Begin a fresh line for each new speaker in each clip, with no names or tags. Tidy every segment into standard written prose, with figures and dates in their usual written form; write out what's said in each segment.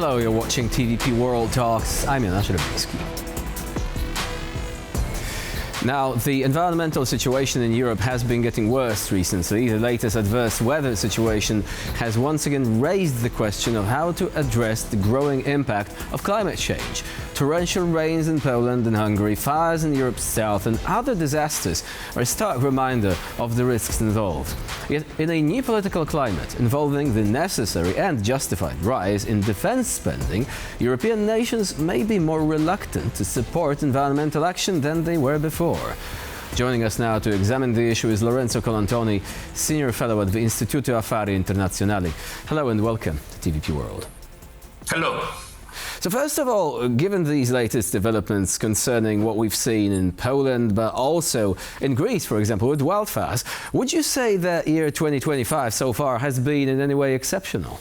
Hello, you're watching TVP World Talks. I'm Jan Żerobiński. Now, the environmental situation in Europe has been getting worse recently. The latest adverse weather situation has once again raised the question of how to address the growing impact of climate change. Torrential rains in Poland and Hungary, fires in Europe's south and other disasters are a stark reminder of the risks involved. Yet, in a new political climate involving the necessary and justified rise in defense spending, European nations may be more reluctant to support environmental action than they were before. Joining us now to examine the issue is Lorenzo Colantoni, Senior Fellow at the Istituto Affari Internazionali. Hello and welcome to TVP World.
Hello.
So first of all, given these latest developments concerning what we've seen in Poland, but also in Greece, for example, with wildfires, would you say that year 2025 so far has been in any way exceptional?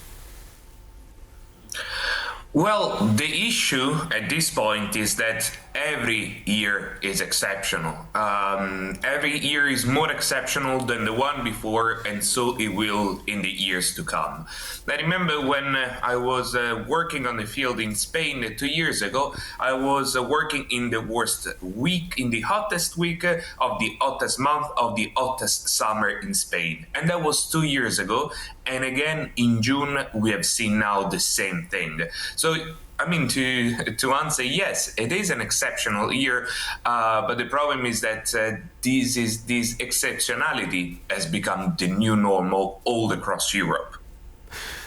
Well, the issue at this point is that every year is exceptional. Every year is more exceptional than the one before, and so it will in the years to come. I remember when I was working on the field in Spain 2 years ago, I was working in the worst week, in the hottest week of the hottest month of the hottest summer in Spain. And that was 2 years ago. And again, in June, we have seen now the same thing. So, I mean, to answer, yes, it is an exceptional year, but the problem is that this exceptionality has become the new normal all across Europe.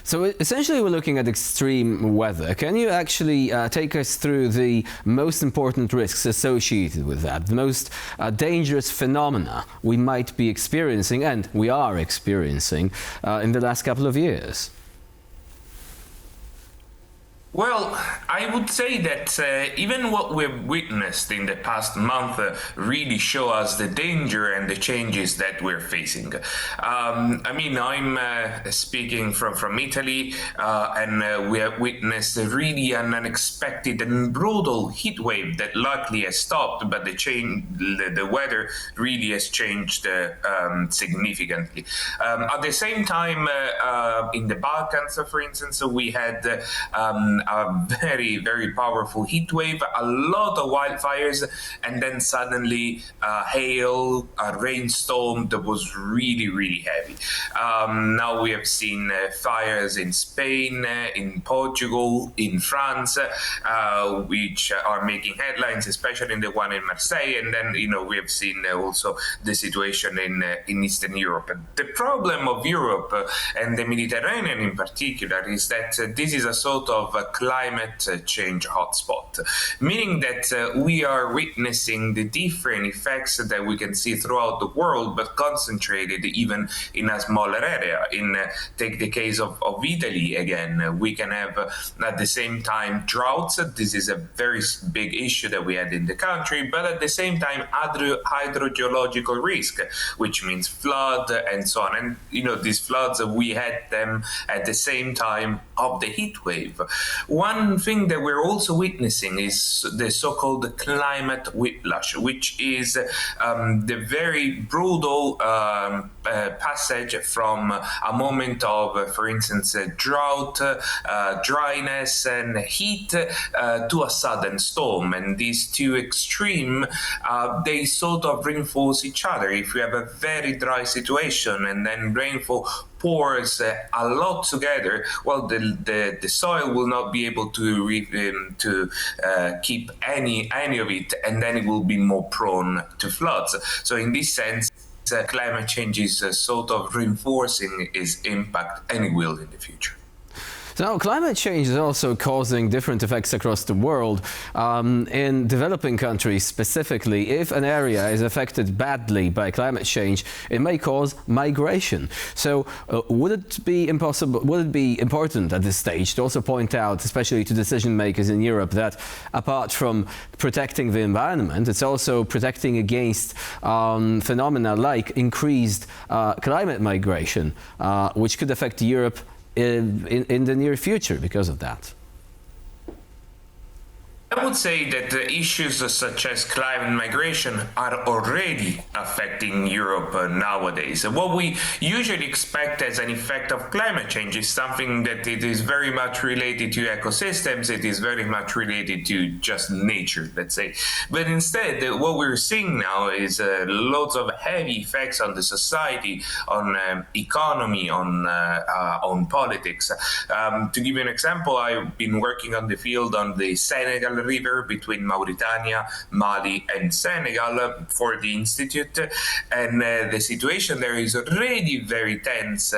So essentially we're looking at extreme weather. Can you actually take us through the most important risks associated with that, the most dangerous phenomena we might be experiencing, and we are experiencing, in the last couple of years?
Well, I would say that even what we've witnessed in the past month really show us the danger and the changes that we're facing. I mean, I'm speaking from Italy, and we have witnessed really an unexpected and brutal heat wave that luckily has stopped, but the weather really has changed significantly. At the same time, in the Balkans, for instance, we had a very, very powerful heat wave, a lot of wildfires, and then suddenly hail, a rainstorm that was really, really heavy. Now we have seen fires in Spain, in Portugal, in France, which are making headlines, especially in the one in Marseille. And then, we have seen also the situation in Eastern Europe. The problem of Europe and the Mediterranean in particular is that this is a sort of climate change hotspot, meaning that we are witnessing the different effects that we can see throughout the world, but concentrated even in a smaller area. Take the case of Italy again, we can have at the same time droughts. This is a very big issue that we had in the country, but at the same time hydrogeological risk, which means flood and so on. And these floods, we had them at the same time of the heat wave. One thing that we're also witnessing is the so-called climate whiplash, which is the very brutal passage from a moment of, for instance, drought, dryness and heat to a sudden storm. And these two extremes, they sort of reinforce each other. If you have a very dry situation and then rainfall pours a lot together, well, the soil will not be able to keep any of it, and then it will be more prone to floods. So in this sense, climate change is sort of reinforcing its impact, and it will in the future.
So now, climate change is also causing different effects across the world. In developing countries specifically, if an area is affected badly by climate change, it may cause migration. So would it be important at this stage to also point out, especially to decision makers in Europe, that apart from protecting the environment, it's also protecting against phenomena like increased climate migration, which could affect Europe in the near future because of that?
I would say that the issues such as climate migration are already affecting Europe nowadays. What we usually expect as an effect of climate change is something that it is very much related to ecosystems, it is very much related to just nature, let's say. But instead, what we're seeing now is lots of heavy effects on the society, on economy, on politics. To give you an example, I've been working on the field on the Senegal River between Mauritania, Mali, and Senegal for the Institute. And the situation there is already very tense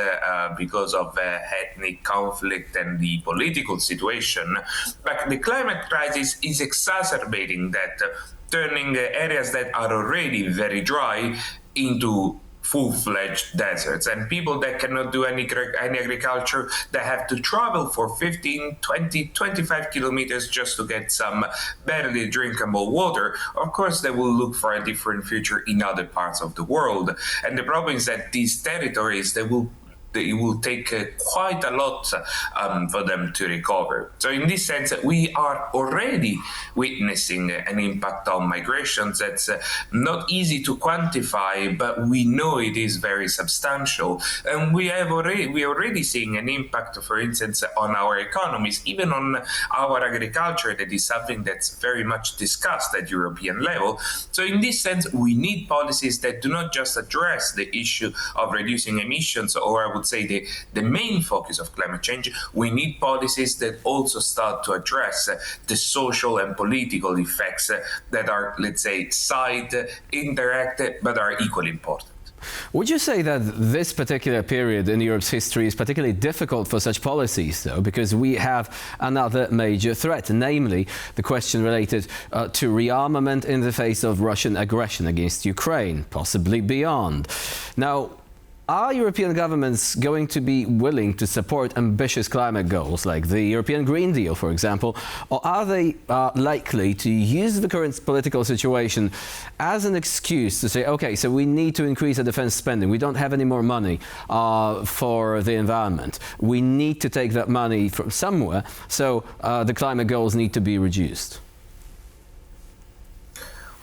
because of ethnic conflict and the political situation. But the climate crisis is exacerbating that, turning areas that are already very dry into full-fledged deserts, and people that cannot do any agriculture, that have to travel for 15, 20, 25 kilometers just to get some barely drinkable water. Of course, they will look for a different future in other parts of the world. And the problem is that these territories, it will take quite a lot for them to recover. So in this sense, we are already witnessing an impact on migrations that's not easy to quantify, but we know it is very substantial. And we are already seeing an impact, for instance, on our economies, even on our agriculture. That is something that's very much discussed at European level. So in this sense, we need policies that do not just address the issue of reducing emissions, or I would say the main focus of climate change. We need policies that also start to address the social and political effects that are, let's say, side, indirect, but are equally important.
Would you say that this particular period in Europe's history is particularly difficult for such policies, though, because we have another major threat, namely the question related to rearmament in the face of Russian aggression against Ukraine, possibly beyond? Now, are European governments going to be willing to support ambitious climate goals like the European Green Deal, for example, or are they likely to use the current political situation as an excuse to say, okay, so we need to increase our defense spending, we don't have any more money for the environment, we need to take that money from somewhere, so the climate goals need to be reduced?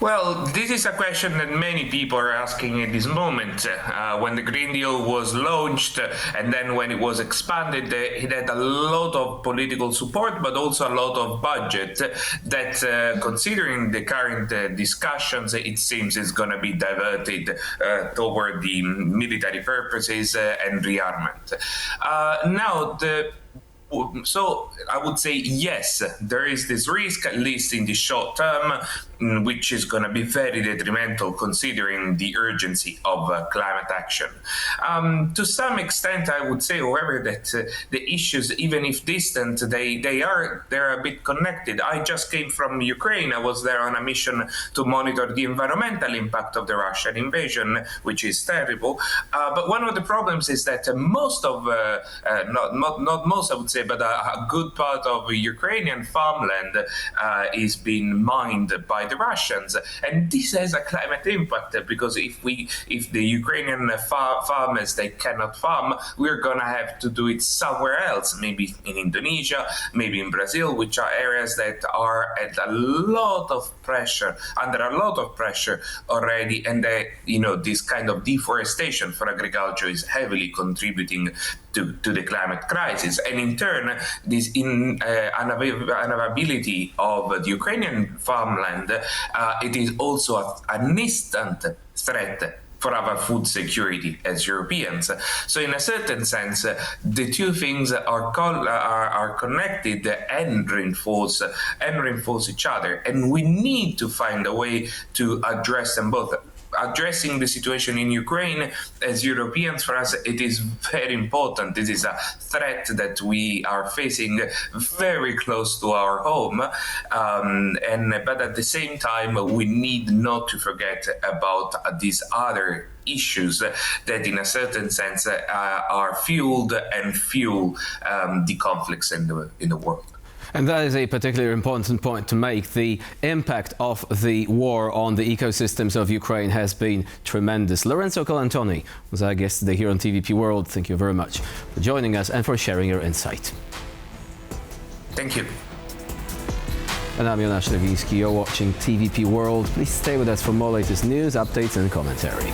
Well, this is a question that many people are asking at this moment. When the Green Deal was launched and then when it was expanded, it had a lot of political support, but also a lot of budget that, considering the current discussions, it seems is going to be diverted toward the military purposes and rearmament. So I would say yes, there is this risk, at least in the short term, which is going to be very detrimental considering the urgency of climate action. To some extent, I would say, however, that the issues, even if distant, they're a bit connected. I just came from Ukraine. I was there on a mission to monitor the environmental impact of the Russian invasion, which is terrible. But one of the problems is that most of, not most, I would say, but a good part of Ukrainian farmland is being mined by the Russians, and this has a climate impact because if the Ukrainian farmers they cannot farm, we're gonna have to do it somewhere else, maybe in Indonesia, maybe in Brazil, which are areas that are at under a lot of pressure already, and this kind of deforestation for agriculture is heavily contributing to the climate crisis, and in turn, this unavailability of the Ukrainian farmland, it is also an instant threat for our food security as Europeans. So in a certain sense, the two things are connected and reinforce each other, and we need to find a way to address them both. Addressing the situation in Ukraine as Europeans, for us, it is very important. This is a threat that we are facing very close to our home. But at the same time, we need not to forget about these other issues that in a certain sense are fueled and fuel the conflicts in the world.
And that is a particularly important point to make. The impact of the war on the ecosystems of Ukraine has been tremendous. Lorenzo Colantoni was our guest today here on TVP World. Thank you very much for joining us and for sharing your insight.
Thank you.
And I'm Jonasz Lewiński. You're watching TVP World. Please stay with us for more latest news, updates and commentary.